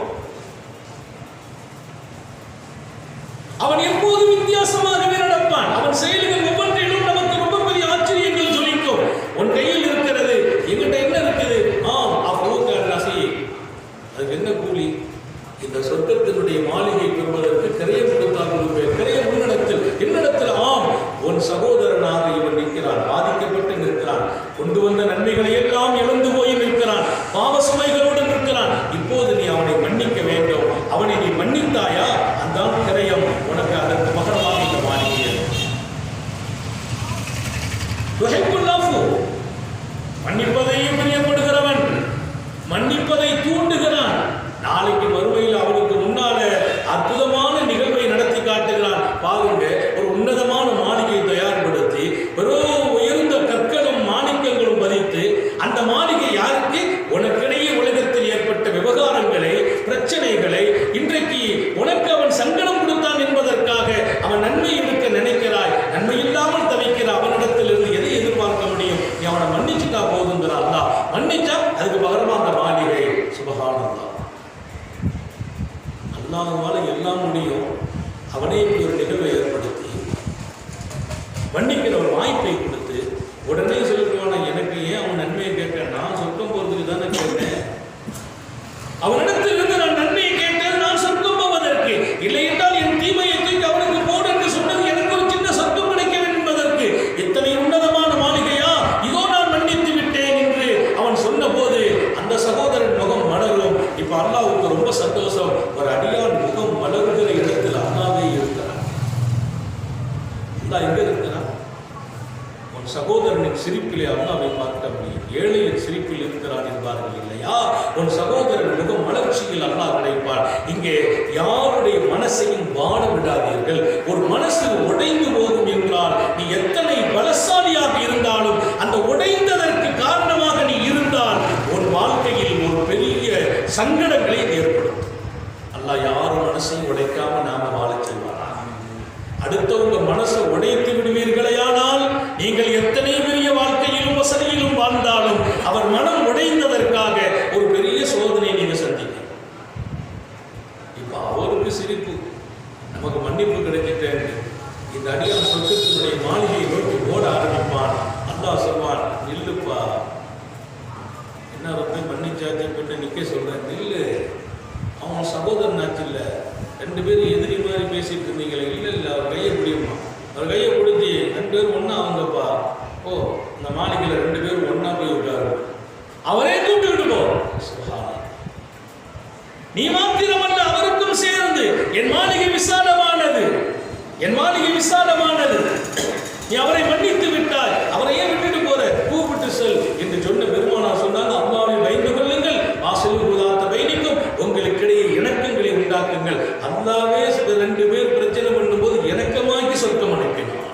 அவன் எப்போதும் வித்தியாசமாகவே நடப்பான். அவன் செயல்கள் ஒவ்வொன்றிலும் நமக்கு ரொம்ப பெரிய ஆச்சரியங்கள் ஜொலிக்கும். உன் கையில் இருக்கிறது, எங்கிட்ட என்ன இருக்குது? கூலி? இந்த சொர்க்கத்தினுடைய மாளிகை பெறுவதற்கு கிரயம் கொடுத்தார்கள். கிரயம் என்னிடத்தில் ஆம், உன் சகோதரனாக இவன் நிற்கிறான், பாதிக்கப்பட்டு நிற்கிறான், கொண்டு வந்த நன்மைகளை எல்லாம் இழந்து போய் நிற்கிறான், பாவ சுமைகளோடு நிற்கிறான். இப்போது நீ அவனை மன்னிக்க வேண்டும். அவனை நீ மன்னித்தாயா? அந்த கிரயம் உனக்கு அதற்கு பகரமாக இந்த மாளிகை. மன்னிப்பதையும் பிரியப்படுகிறவன், மன்னிப்பதை தூண்டுகிறான். நாளைக்கு மறுமையில் அவனுக்கு முன்னால அற்புதமான நிகழ்வை நடத்தி காட்டுகிறான். பாருங்க, ஒரு உன்னதமான மாளிகை தயார்படுத்தி வெறும் உயர்ந்த கற்களும் மாணிக்கங்களும் பதித்து, அந்த மாளிகை யாருக்கு? உனக்கிடையே உலகத்தில் ஏற்பட்ட விவகாரங்களை, பிரச்சனைகளை, இன்றைக்கு உனக்கு அவன் சங்கடம் கொடுத்தான் என்பதற்காக அவன் நன்மை எடுக்க நினைக்கிறாய், நன்மை இல்லாமல் தவிக்கிற அவனிடத்தில் இருந்து எதை எதிர்பார்க்க முடியும்? நீ அவனை மன்னிச்சுட்டா போதுங்கிறான். மன்னிச்சா அதுக்கு பகரமா அந்த மாளிகை. சுபஹானல்லாஹ். அல்லாஹ்வால எல்லாம் முடியும். அவனே இப்படி ஒரு நிகழ்வை ஏற்படுத்தி மன்னிக்கிற ஒரு வாய்ப்பை கொடுத்து உடனே சொல்லுவான, எனக்கு ஏன் அவன் நன்மையை கேட்க? நான் சொர்க்கம் போறதுக்கு தானே கேட்டேன். அவனிடத்தில் இருந்து நான் நன்மையை கேட்டேன், நான் சொர்க்கம் போவதற்கு. இல்லை என்றால் என் தீமையை தூக்கி அவனுக்கு போடு என்று சொன்னது எனக்கு ஒரு சின்ன சொர்க்கம் கிடைக்க வேண்டும் என்பதற்கு. இத்தனை உன்னதமான மாளிகையா, இதோ நான் மன்னித்து விட்டேன் என்று அவன் சொன்ன போது அந்த சகோதரன் முகம் மலரும். இப்ப அல்லாஹ்வுக்கு ரொம்ப சந்தோஷம். ஒரு அடியான் முகம் மலர்கிற இடத்தில் அல்லாஹ்வே இருக்கிறான். அல்லாஹ் எங்க இருக்கிறான்? உன் சகோதரனின் சிரிப்பிலே அல்லாஹ்வை பார்க்க முடியும். ஏழையின் சிரிப்பில் இருக்கிறான் என்பார்கள் இல்லையா? உன் சகோதரன் முகம் மலர்ச்சியில் அல்லாஹ் கிடைப்பார். இங்கே யாருடைய மனசையும் வாட விடாதீர்கள். ஒரு மனசு உடைந்து போகும் என்றால் நீ எத்தனை பலசாலியாக இருந்தாலும், அந்த உடைந்ததற்கு காரணமாக நீ இருந்தால் உன் வாழ்க்கையில் ஒரு பெரிய சங்கடங்களை ஏற்படும். அல்லாஹ் யாரும் மனசையும் உடைக்காம நாம வாழச் செய்வார். அடுத்தவங்க மனசை உடைத்து விடுவீர்களேயானால் நீங்கள் எத்தனை பெரிய வாழ்க்கையிலும் வசதியிலும் வாழ்ந்தாலும் அவர் மனம் உடைந்ததற்காக ஒரு பெரிய சோதனை நீங்க சந்திக்க. இப்ப அவருக்கு சிரிப்பு, நமக்கு மன்னிப்பு கிடைச்சிட்டேன். இந்த அடியான் சொர்க்கத்தினுடைய மாளிகையை நோக்கி ஓட ஆரம்பிப்பான். அல்லாஹ் சொல்வான், நில்லுப்பா, என்ன ரொம்ப மன்னிச்சாச்சு போட்டு நிக்க சொல்றேன், நில்லு. அவன் சகோதரன் ஆச்சு இல்ல, ரெண்டு பேரும் எதிரி மாதிரி பேசிட்டு இருந்தீங்களே. இல்லை அவர் கையை பிடிக்குமா? அவர் கையை பிடிச்சி ரெண்டு பேரும் ஒன்னா அவங்கப்பா, ஓ இந்த மாளிகையில் ரெண்டு பேரும் ஒன்னா போய் விட்டாரு, அவரே கூப்பிட்டு போ. நீ மாத்திரமல்ல, அவருக்கும் சேர்ந்து என் மாளிகை விசாலமானது, என் மாளிகை விசாலமானது, நீ அவரை மன்னித்து விட்டாய், அவரை ஏன் விட்டுட்டு போற? கூப்பிட்டு செல் என்று சொன்ன பெருமானார் சொன்னாங்க, அல்லாஹ்வை பயந்து கொள்ளுங்கள், வாசலில் உதாத்த பயணிக்கும், உங்களுக்கிடையே இணக்கங்களை உண்டாக்குங்கள். அல்லாஹ்வே ரெண்டு பேர் பிரச்சனை பண்ணும்போது இணக்கமாக்கி சொர்க்கம் அனுப்பினான்.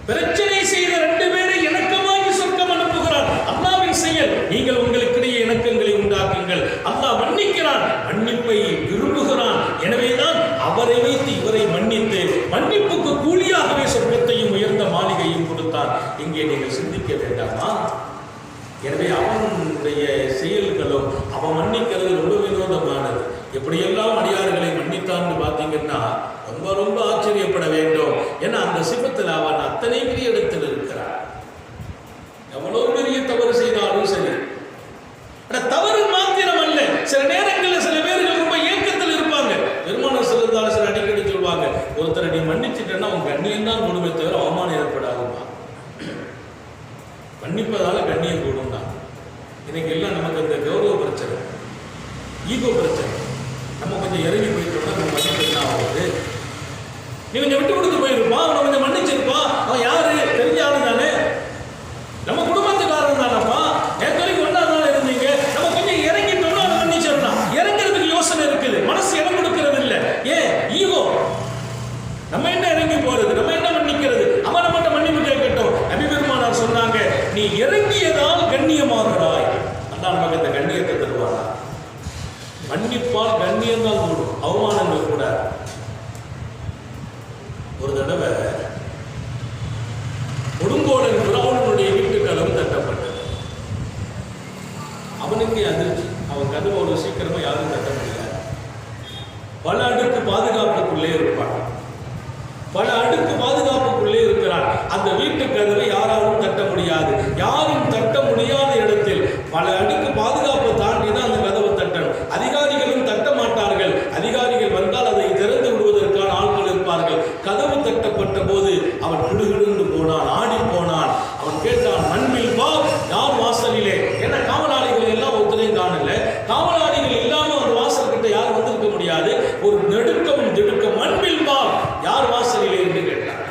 பிரச்சனை செய்த ரெண்டு பேரை இணக்கமாக்கி சொர்க்கம் அனுப்புகிறார். அல்லாஹ்வின் செயல். நீங்கள் உங்களுக்கிடையே இணக்கங்களை உண்டாக்குங்கள். அல்லாஹ் மன்னிக்கிறான், மன்னிப்பை விரும்புகிறான். எனவேதான் அவரை வைத்து இவரை மன்னித்து மன்னிப்புக்கு கூலியாகவே சொர்க்கத்தையும் உயர்ந்த மாளிகையும் கொடுத்தார். இங்கே நீங்கள் சிந்திக்க வேண்டாமா? எனவே அவனுடைய செயல்களும் அவன் மன்னிக்கிறது ரொம்ப வினோதமானது. எப்படியெல்லாம் அடியார்களை மன்னித்தான்னு பார்த்தீங்கன்னா ரொம்ப ரொம்ப ஆச்சரியப்பட வேண்டும். ஏன்னா அந்த சிபத்தில் அவன் அத்தனை பெரிய இடத்தில் இருக்கிறான். எவ்வளவு பெரிய தவறு செய்தாலும் சரி, தவறு மாத்திரம் அல்ல, சில நேரங்களில் சில பேர்கள் ரொம்ப ஏக்கத்தில் இருப்பாங்க. பெருமானார் ஸல்லல்லாஹு அலைஹி வஸல்லம் அடிக்கடி சொல்வாங்க, ஒருத்தரை நீ மன்னிச்சுட்டேன்னா உன் கண்ணியம் தான் கொடுமை தவிர அவமானம் ஏற்படாதுமா. மன்னிப்பதால கண்ணியம் கூடும் தான். இன்னைக்கு எல்லாம் நமக்கு அந்த கௌரவ பிரச்சனை, ஈகோ பிரச்சனை. நம்ம கொஞ்சம் இறங்கி போயிட்டோம்னா நம்ம மன்னிப்பு என்ன ஆகுது? நீ கொஞ்சம் விட்டு கொடுத்து போயிருப்பான், அவனை கொஞ்சம் மன்னிச்சிருப்பா, அவன் யாரு? தெரிஞ்ச ஆளு தானே, நம்ம குடும்பத்துக்காரன் தானப்பா, என் தொழில் ஒன்றா தானே இருந்தீங்க, நம்ம கொஞ்சம் இறங்கிட்டோம்னா அவனை மன்னிச்சிடலாம். இறங்கிறதுக்கு யோசனை இருக்குது, மனசு இடம் கொடுக்கறது இல்லை. ஏன்? ஈகோ. நம்ம என்ன இறங்கி போறது, நம்ம என்ன மன்னிக்கிறது? அவன் நம்மகிட்ட மன்னிப்பு கேட்கட்டும். நபி பெருமானார் சொன்னாங்க, நீ இறங்கியதால் கண்ணியமாகிறாய், அல்லாஹ் நமக்கு இந்த கண்ணியத்தை தருவாரா? மன்னிப்பால் கண்ணியம் தான் கூடும், அவமானங்கள் கூட. ஒரு தடவை கொடுங்கோலன் ஃபிரௌனுடைய வீட்டு கதவு தட்டப்பட்டது. அவனுக்கு அதிர்ச்சி, அவன் கதவு அவ்வளவு சீக்கிரமா யாரும் தட்ட முடியல. பல அடுக்கு பாதுகாப்புக்குள்ளே இருப்பான், பல அடுக்கு பாதுகாப்புக்குள்ளே இருக்கிறான். அந்த வீட்டு கதவை யாராலும் தட்ட முடியாது. யாரும் தட்ட முடியாத இடத்தில் பல அடுக்கு பாதுகாப்பை தாண்டி தான் அந்த கதவை ஒரு நெடுக்கம் திடுக்கம், அன்பில் வா, யார் வாசலிலே என்று கேட்டார்.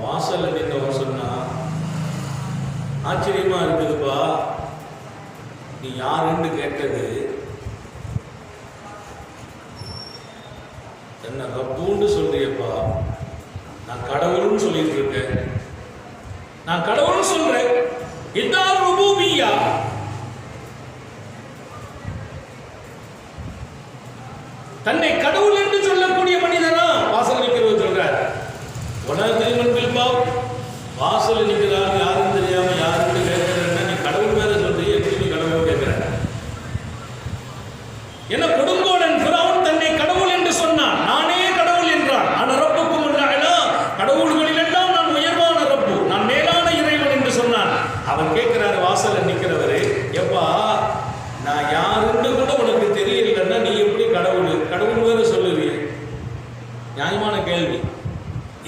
வாசல் நின்றவன் சொன்னா, ஆச்சரியமா இருக்குதுப்பா, நீ யாருன்னு கேட்டது என்ன ரப்புன்னு சொல்றியப்பா, நான் கடவுள்னு சொல்லிட்டு இருக்கேன், நான் கடவுள்னு சொல்றேன், இதான் ருபூபிய்யா. தன்னை கடவுள் என்று சொல்லக்கூடிய மனிதனா வாசல் நிற்கிறவர் சொல்றார். வாசல் நிற்கிறார், யாரும் தெரியாம யாருன்னு கேட்கிறேன்னா நீ கடவுள் மேல சொல்றீங்க, எப்படி நீ கடவுள் கேட்கிற? என்ன கொடுங்கோலன் ஃபிரௌன் தன்னை கடவுள் என்று சொன்னான், நானே கடவுள் என்றான். ஆனா ரப்புக்கும் அல்லாஹ், கடவுள்களிலெல்லாம் நான் உயர்வான ரப்பு, நான் மேலான இறைவன் என்று சொன்னான். அவன் கேட்கிறார் வாசல்ல நிற்கிறவரு, எப்பா நான் யாருன்னு கூட உனக்கு தெரியலன்னா நீ எப்படி கடவுள் கடவுள் வேற சொல்லுவீங்க? நியாயமான கேள்வி.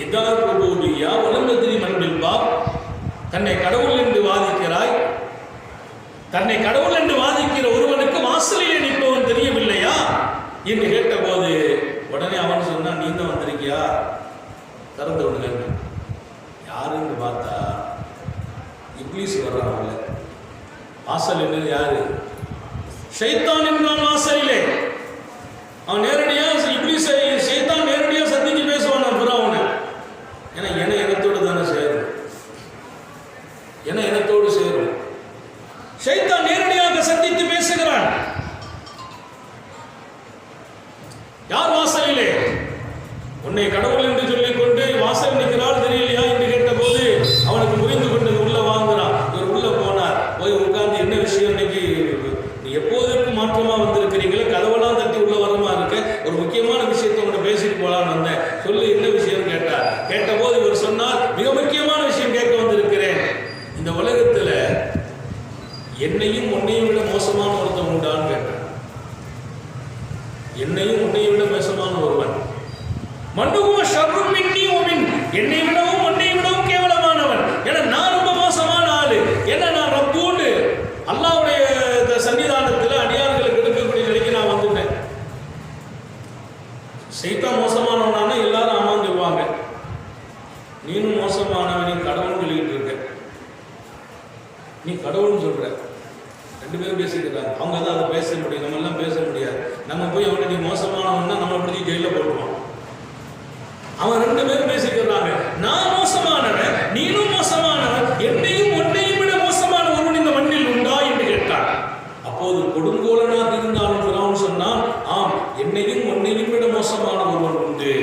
இதார் ருபூபிய்யா வலம் யத்ரி மன் பில் பாப். தன்னை கடவுள் என்று வாதிக்கிறாய், தன்னை கடவுள் என்று வாதிக்கிற ஒருவனுக்கு வாசலிலே நிற்பவன் தெரியவில்லையா என்று கேட்டபோது உடனே அவன் சொன்னான், நீ தான் வந்திருக்கியா, திறந்து விடுங்க. யாருன்னு பார்த்தா இப்லீஸ் வர்றாங்கல்ல, வாசல் என்னது யாரு? ஷைத்தான் என்றான் வாசலிலே. அவன் நேரடியா இப்லீஸை ஷைத்தான் நேரடியா சந்திச்சு பேசுவான் ஃபிரௌன். ஏன்னா இனத்தோடு தானே சேரும், இனத்தோடு சேரும். ஷைத்தான் நேரடியாக சந்தித்து பேசுகிறான். யார் வாசலிலே? உன்னை கடவுள் என்று சொல்லிக் கொண்டு வாசல் நிற்கிறாள் தெரியலையா என்று கேட்ட போது அவனுக்கு புரிந்து கொண்டது. உள்ள வாங்குறான். இவர் உள்ள போனார். போய் உட்கார்ந்து என்ன விஷயம், இன்னைக்கு நீ எப்போதற்கு மாற்றமா வந்திருக்கிறீங்களே, கதவெல்லாம் தட்டி உள்ள வரமா இருக்க, ஒரு முக்கியமான விஷயத்தை உன்னை பேசிட்டு போலான்னு வந்தேன், சொல்லு என்ன விஷயம் கேட்டார். கேட்ட போது இவர் சொன்னார், மிக முக்கியமான விஷயம் கேட்க வந்திருக்கிறேன். இந்த உலகத்துல என்னையும் உன்னையும் விட மோசமான ஒருத்தன் உண்டான்னு கேட்டார். என்னையும் உன்னையும் விட மோசமான ஒருவன், மன்னுகுவ ஷர்ரும் மின்னி வமின், என்னை விடவும் உன்னை விடவும் கேவலமானவன். ஏன்னா நான் ரொம்ப மோசமான ஆளு. ஏன்னா நான் ரப்புன்னு அல்லாஹ்வுடைய சன்னிதானத்தில் அடியார்களுக்கு எடுக்கக்கூடிய நிலைக்கு நான் வந்துட்டேன். ஷைத்தான் மோசமானவனான எல்லாரும் அமர்ந்துருவாங்க. நீனும் மோசமானவன், நீ கடவுள் சொல்லிக்கிட்டு இருக்க, நீ கடவுள்னு சொல்ற. ரெண்டு பேரும் பேசிட்டு இருக்காங்க. அவங்க தான் அதை பேச முடியும், நம்ம எல்லாம் பேச முடியாது. நம்ம போய் அவனை நீ மோசமானவன்னா நம்ம பிடிச்சி ஜெயில போட்டுருவான். அவன் ரெண்டு பேரும் பேசிக்கிறாங்க, நான் மோசமானவன், நீனும் மோசமானவன், என்னையும் உன்னையும் விட மோசமான ஒருவன் இந்த மண்ணில் உண்டா என்று கேட்டான். அப்போது கொடுங்கோலனாக இருந்தாலும் ஃபிரௌன் சொன்னான், ஆம், என்னையும் உன்னையும் விட மோசமான ஒருவன் உண்டு.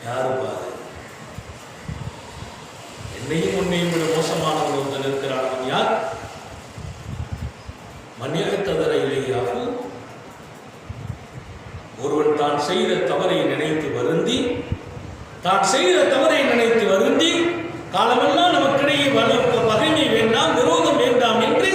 யாரு பாரு, என்னையும் உன்னையும் விட மோசமான ஒருவன் இருக்கிறான். யார்? மன்யத்ததர இலையாகு, ஒருவன் தான் செய்த தவறை நினைத்து வருந்தி, தான் செய்த தவறை நினைத்து வருந்தி, காலமெல்லாம் நமக்கிடையே பகைமை வேண்டாம், விரோதம் வேண்டாம் என்று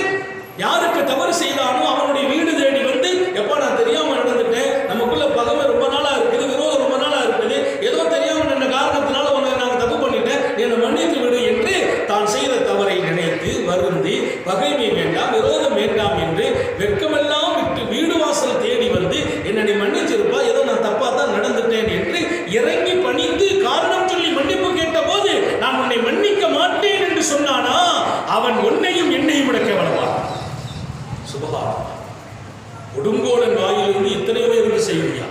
யாருக்கு தவறு செய்தானோ அவனுடைய வீடு தேடி வந்து, எப்பா நான் தெரியாம நடந்துட்டேன், நமக்குள்ள பகைமை ரொம்ப நாளா இருக்குது, விரோதம் ரொம்ப நாளா இருக்குது, ஏதோ தெரியாம நின்ற காரணத்தினால உனக்கு நாங்கள் தப்பு பண்ணிட்டேன், என்னை மன்னித்து விடு என்று தான் செய்த தவறை நினைத்து வருந்தி, பகைமை வேண்டாம், விரோதம் வேண்டாம் என்று வெட்கமெல்லாம் விட்டு வீடு வாசல் தேடி வந்து, என்னை மன்னிச்சிருப்பா, ஏதோ நான் தப்பா தான் நடந்துட்டேன் என்று இறங்கி பணிந்து காரணம் சொல்லி மன்னிப்பு கேட்ட போது, நான் உன்னை மன்னிக்க மாட்டேன் என்று சொன்னானா, அவன் உன்னையும் என்னையும் விட கேவலமா. சுபஹானல்லாஹ். கொடுங்கோலன் வாயிலிருந்து இத்தனை பேருக்கு செய்தியா?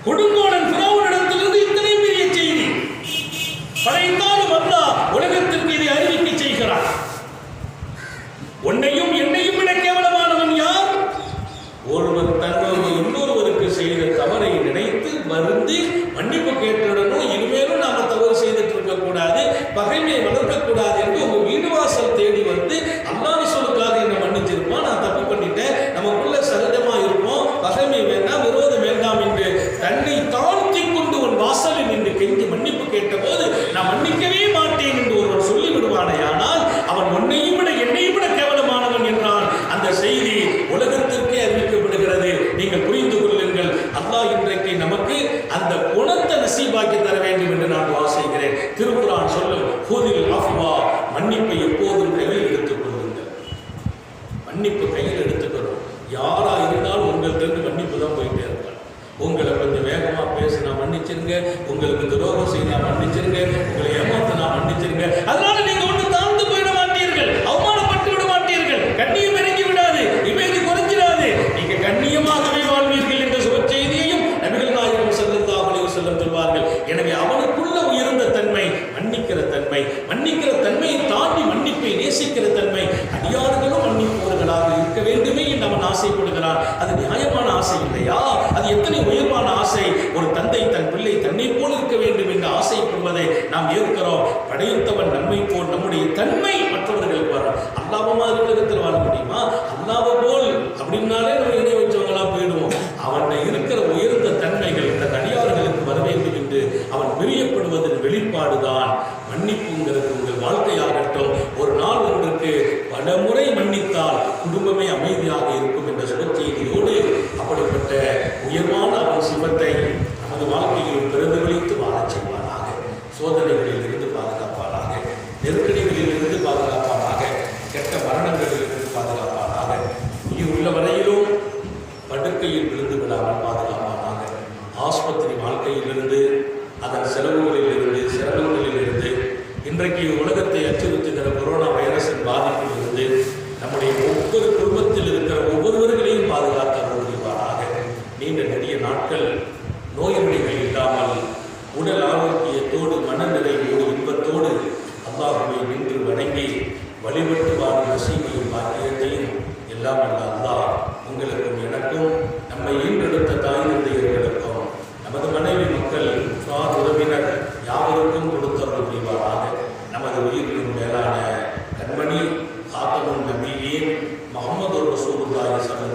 கொடுங்கோலன் ஃபிரௌனிடத்திலிருந்து இத்தனை பெரிய செய்தி படைத்தாலும் அல்லாஹ் உலகத்திற்கு இதை அறிவிக்க செய்கிறான். உன்னையும் என்னையும் விட கேவலமானவன் யார்? ஒருவர் தன்னோடு இன்னொருவருக்கு செய்த தவறை நினைத்து வருந்தி மன்னிப்பு கேட்டுடனும், இனிமேலும் நாம தவறு செய்துட்டு இருக்கக்கூடாது, பகைமையை வளர்க்கக்கூடாது என்று உங்க வீடு வாசல் தேடி வந்து அல்லாஹ் சொல்லுக்காக என்ன மன்னிச்சிருப்போம், நான் தப்பு பண்ணிட்டேன், நமக்குள்ள சகஜமா இருப்போம், பகைமை வேண்டாம், மன்னிச்சிருங்க, உங்களுக்கு துரோகம் செய்தா மன்னிச்சிருங்க, உங்களை ஏமாத்தினா மன்னிச்சிருங்க. அதனால நீங்க ஒண்ணு தாழ்ந்து போயிட மாட்டீர்கள், அவமானப்பட்டு விட மாட்டீர்கள், கண்ணியம் இறங்கி விடாது, இமேஜ் குறைஞ்சிடாது, நீங்க கண்ணியமாகவே வாழ்வீர்கள் என்ற சுப செய்தியையும் நபிகள் நாயகம் ஸல்லல்லாஹு அலைஹி வஸல்லம் சொல்வார்கள். எனவே அவனுக்குள்ள உயர்ந்த தன்மை மன்னிக்கிற தன்மை, மன்னிக்கிற தன்மையை தாண்டி மன்னிப்பை நேசிக்கிற தன்மை, அடியார்களும் மன்னிப்பவர்களாக இருக்க வேண்டுமே என்று அவன் ஆசைப்படுகிறான். அது நியாயமான ஆசை இல்லையா? அது எத்தனை உயர்வான ஆசை! ஒரு தந்தை தன் பிள்ளை தன்னை போல் இருக்க வேண்டும் என்று ஆசைப்படுவதை நாம் ஏற்கிறோம். படைத்தவன் நம்மை போல் நம்முடைய தன்மை மற்றவர்களுக்கு வரும். அல்லாஹ் மாதிரி உலகத்தில் வாழ முடியுமா? அல்லாஹ் போல் அப்படின்னாலே நம்ம இணை வச்சவங்களா போயிடுவோம். அவன் இருக்கிற உயர்ந்த தன்மைகள் இந்த அடியார்களுக்கு வர வேண்டும் என்று அவன் பிரியப்படுவதன் வெளிப்பாடுதான் மன்னிப்புங்கிறது. உங்கள் வாழ்க்கையாகட்டும், ஒரு நாள் ஒன்றுக்கு பல முறை மன்னித்தால் குடும்பமே அமைதியாக இருக்கும் என்ற சுப செய்தியோடு அப்படிப்பட்ட உயர்வான அவன் சிவத்தை நமது வாழ்க்கையில் பிரதிபலித்து வாழச் செய்வானாக. சோதனைகளில் இருந்து பாதுகாப்பானாக, நெருக்கடிகளில் இருந்து பாதுகாப்பானாக, கெட்ட மரணங்களில் இருந்து பாதுகாப்பானாக, உயிர் உள்ள வரையிலும் படுக்கையில் விழுந்து விடாமல் பாதுகாப்பானாக. ஆஸ்பத்திரி வாழ்க்கையிலிருந்து, அதன் செலவுகளில் இருந்து, சிரமங்களில் இருந்து, இன்றைக்கு உலகத்தை அச்சுறுத்துகிற கொரோனா வைரஸின் பாதிப்பில் இருந்து நம்முடைய ஒவ்வொரு குடும்பத்தில் இருக்கிற ஒவ்வொருவர்களையும் பாதுகாக்க முடிவானாக. நீண்ட நெடிய நாட்கள் நோய் நொடிகள் இல்லாமல் உடல் ஆரோக்கியத்தோடு மனநிறைவோடு இன்பத்தோடு அல்லாஹ்வை நின்று வணங்கி வழிபட்டு வாழும் நசீபையும் பாக்கியத்தையும் எல்லாம் அல்ல அல்லாஹ் உங்களுக்கும் எனக்கும் நம்மை ஈன்றெடுத்த தாய் தந்தையர்களுக்கும் நமது மனைவி மக்கள் சார் உறவினர் யாவருக்கும் கொடுத்தவர்கள் புரிவாராக. நமது உயிரின் மேலான கண்மணி காத்தமுன் நபியே முஹம்மது ரசூலுல்லாஹி ஸல்லல்லாஹு